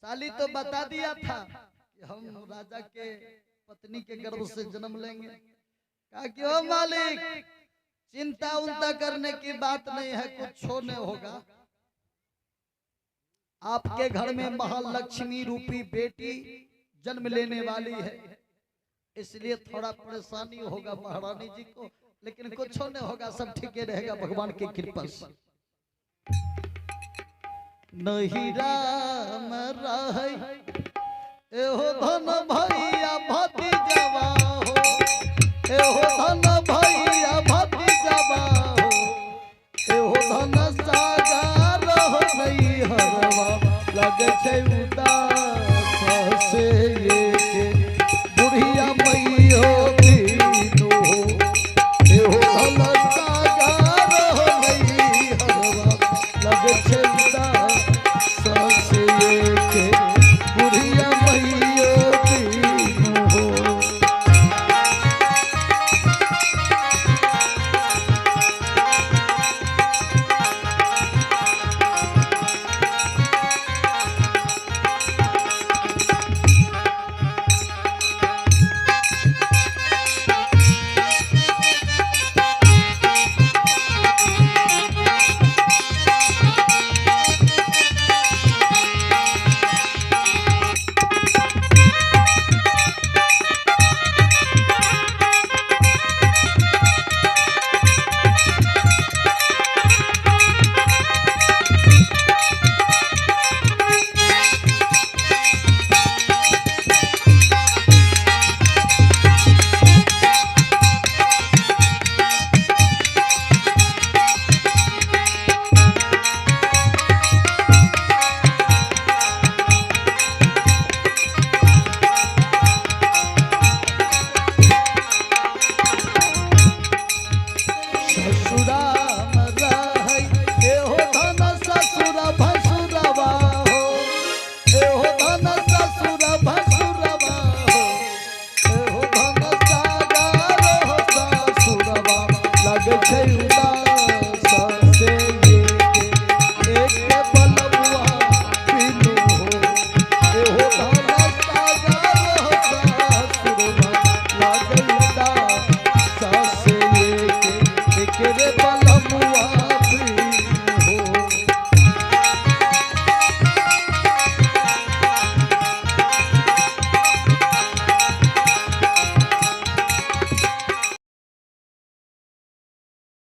साली तो बता दिया था कि हम राजा के पत्नी के गर्भ से जन्म लेंगे। कहा कि ओ मालिक, चिंता उल्टा करने की बात नहीं है, कुछ होने होगा। आपके घर में महालक्ष्मी रूपी बेटी जन्म लेने वाली है, इसलिए थोड़ा परेशानी होगा महारानी जी को, लेकिन कुछ होने होगा, सब ठीक रहेगा भगवान की कृपा से। नहीं राम रहे एहो धन भैया भतीजवा हो, एहो धन भैया भतीजवा हो, एहो धन सागर हो नहीं हरवा लगे छे उदास से ये के बुढ़िया मैयो दीनो हो, एहो धन सागर हो नहीं हरवा लगे छे उदास